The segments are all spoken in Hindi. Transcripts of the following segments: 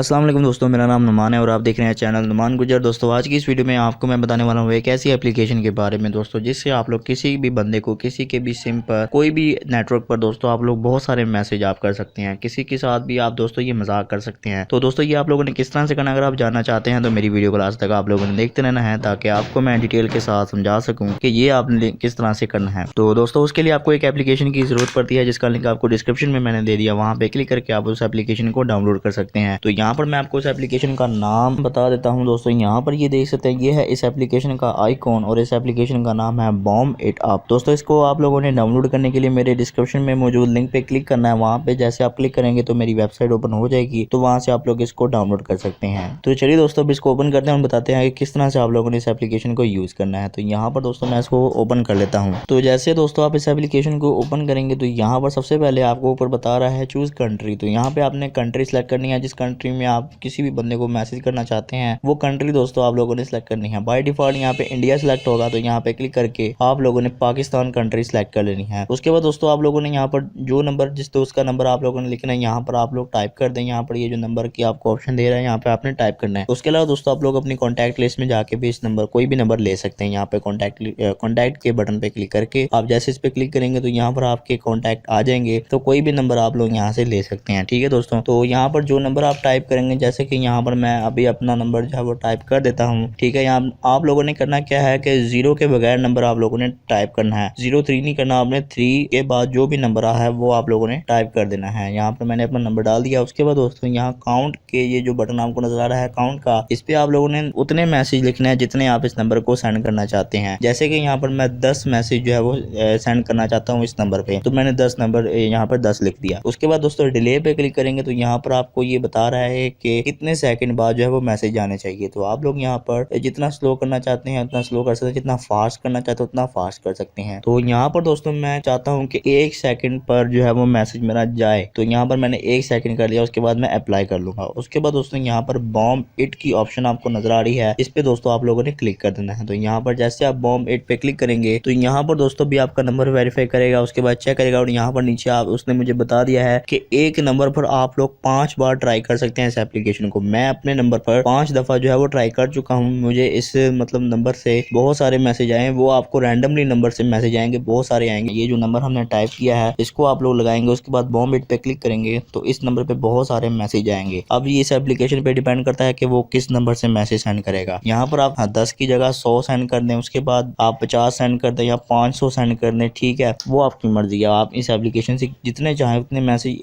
अस्सलाम वालेकुम दोस्तों, मेरा नाम नुमान है और आप देख रहे हैं चैनल नुमान गुजर। दोस्तों आज की इस वीडियो में आपको मैं बताने वाला हूँ एक ऐसी एप्लीकेशन के बारे में दोस्तों, जिससे आप लोग किसी भी बंदे को किसी के भी सिम पर कोई भी नेटवर्क पर दोस्तों आप लोग बहुत सारे मैसेज आप कर सकते हैं। किसी के साथ भी आप दोस्तों ये मजाक कर सकते हैं। तो दोस्तों ये आप लोगों ने किस तरह से करना, अगर आप जानना चाहते हैं तो मेरी वीडियो को लास्ट तक आप लोगों ने देखते रहना है, ताकि आपको मैं डिटेल के साथ समझा सकूँ कि ये आपने किस तरह से करना है। तो दोस्तों उसके लिए आपको एक एप्लीकेशन की जरूरत पड़ती है, जिसका लिंक आपको डिस्क्रिप्शन में मैंने दे दिया। वहाँ पे क्लिक करके आप उस एप्लीकेशन को डाउनलोड कर सकते हैं। तो यहाँ पर मैं आपको उस एप्लीकेशन का नाम बता देता हूँ दोस्तों। यहाँ पर ये देख सकते हैं, ये है इस एप्लीकेशन का आइकॉन और इस एप्लीकेशन का नाम है बॉम्ब इट अप। दोस्तों इसको आप लोगों ने डाउनलोड करने के लिए मेरे डिस्क्रिप्शन में मौजूद लिंक पे क्लिक करना है। वहाँ पे जैसे आप क्लिक करेंगे तो मेरी वेबसाइट ओपन हो जाएगी, तो वहाँ से आप लोग इसको डाउनलोड कर सकते हैं। तो चलिए दोस्तों अब इसको ओपन करते हैं और बताते हैं कि किस तरह से आप लोगों ने इस एप्लीकेशन को यूज करना है। तो यहाँ पर दोस्तों मैं इसको ओपन कर लेता हूँ। तो जैसे दोस्तों आप इस एप्लीकेशन को ओपन करेंगे तो यहाँ पर सबसे पहले आपको ऊपर बता रहा है चूज कंट्री। तो यहाँ पे आपने कंट्री सेलेक्ट करनी है, जिस कंट्री में आप किसी भी बंदे को मैसेज करना चाहते हैं वो कंट्री दोस्तों आप लोगों ने सिलेक्ट करनी है। बाय डिफॉल्ट यहाँ पे इंडिया सिलेक्ट होगा, तो यहाँ पे क्लिक करके आप लोगों ने पाकिस्तान कंट्री सिलेक्ट कर लेनी है। उसके बाद दोस्तों आप लोगों ने यहाँ पर जो नंबर, जिस दोस्त का नंबर आप लोगों ने लिखना है यहाँ पर आप लोग टाइप कर दें। यहाँ पर ये जो नंबर की आपको ऑप्शन दे रहा है यहाँ पे आपने टाइप करना है। उसके अलावा दोस्तों आप लोग अपनी कॉन्टैक्ट लिस्ट में जाके भी इस नंबर कोई भी नंबर ले सकते हैं। यहाँ पे कॉन्टैक्ट के बटन पे क्लिक करके आप जैसे इस पे क्लिक करेंगे तो यहाँ पर आपके कॉन्टैक्ट आ जाएंगे। तो कोई भी नंबर आप लोग यहाँ से ले सकते हैं। ठीक है दोस्तों, तो यहाँ पर जो नंबर आप टाइप करेंगे, जैसे कि यहाँ पर मैं अभी अपना नंबर जो है वो टाइप कर देता हूँ। ठीक है, यहाँ आप लोगों ने करना क्या है कि 0 के बगैर नंबर आप लोगों ने टाइप करना है। 0 3 नहीं करना, आपने 3 के बाद जो भी नंबर है वो आप लोगों ने टाइप कर देना है। यहाँ पर मैंने अपना नंबर डाल दिया। उसके बाद दोस्तों यहाँ काउंट के ये जो बटन आपको नजर आ रहा है काउंट का, इस पे आप लोगों ने उतने मैसेज लिखने हैं जितने आप इस नंबर को सेंड करना चाहते हैं। जैसे कि यहाँ पर मैं 10 मैसेज जो है वो सेंड करना चाहता हूँ इस नंबर पे, तो मैंने 10 नंबर यहाँ पर 10 लिख दिया। उसके बाद दोस्तों डिले पे क्लिक करेंगे तो यहाँ पर आपको ये बता रहा है कि कितने सेकंड बाद जो है वो मैसेज आने चाहिए। तो आप लोग यहाँ पर जितना स्लो करना चाहते हैं उतना स्लो कर सकते हैं, जितना फास्ट करना चाहते हैं उतना फास्ट कर सकते हैं। तो यहाँ पर दोस्तों मैं चाहता हूँ कि 1 सेकंड पर जो है वो मैसेज मेरा जाए, तो यहाँ पर मैंने 1 सेकंड कर लिया। उसके बाद मैं अप्लाई कर लूंगा। उसके बाद दोस्तों यहाँ पर बॉम्ब इट की ऑप्शन आपको नजर आ रही है, इस पे दोस्तों आप लोगों ने क्लिक कर देना है। तो यहाँ पर जैसे आप बॉम्ब इट पे क्लिक करेंगे तो यहाँ पर दोस्तों भी आपका नंबर वेरीफाई करेगा, उसके बाद चेक करेगा। और यहाँ पर नीचे आप उसने मुझे बता दिया है कि एक नंबर पर आप लोग 5 बार ट्राई कर सकते हैं इस एप्लीकेशन को। मैं अपने नंबर पर 5 दफा जो है वो ट्राई कर चुका हूँ। मुझे इस मतलब नंबर से बहुत सारे मैसेज आए, वो आपको रैंडमली नंबर से मैसेज आएंगे, बहुत सारे आएंगे। ये जो नंबर हमने टाइप किया है इसको आप लोग लगाएंगे, उसके बाद बॉम्ब इट पे क्लिक करेंगे तो इस नंबर पे बहुत सारे मैसेज आएंगे। अब ये इस एप्लीकेशन पे डिपेंड करता है कि वो किस नंबर से मैसेज सेंड करेगा। यहाँ पर आप 10 की जगह 100 सेंड कर दें, उसके बाद आप 50 सेंड कर दें या 500 सेंड कर दें। ठीक है, वो आपकी मर्जी है। आप इस एप्लीकेशन से जितने चाहें उतने मैसेज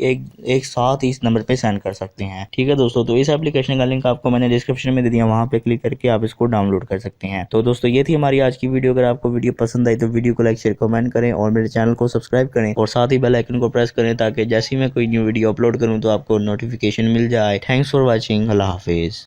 एक साथ ही इस नंबर पे सेंड कर सकते हैं। ठीक है दोस्तों, तो इस एप्लीकेशन का लिंक आपको मैंने डिस्क्रिप्शन में दे दिया, वहाँ पे क्लिक करके आप इसको डाउनलोड कर सकते हैं। तो दोस्तों ये थी हमारी आज की वीडियो। अगर आपको वीडियो पसंद आई तो वीडियो को लाइक शेयर कमेंट करें और मेरे चैनल को सब्सक्राइब करें और साथ ही बेल आइकन को प्रेस करें, ताकि जैसे ही मैं कोई न्यू वीडियो अपलोड करूं तो आपको नोटिफिकेशन मिल जाए। Thanks for watching. Allah Hafiz.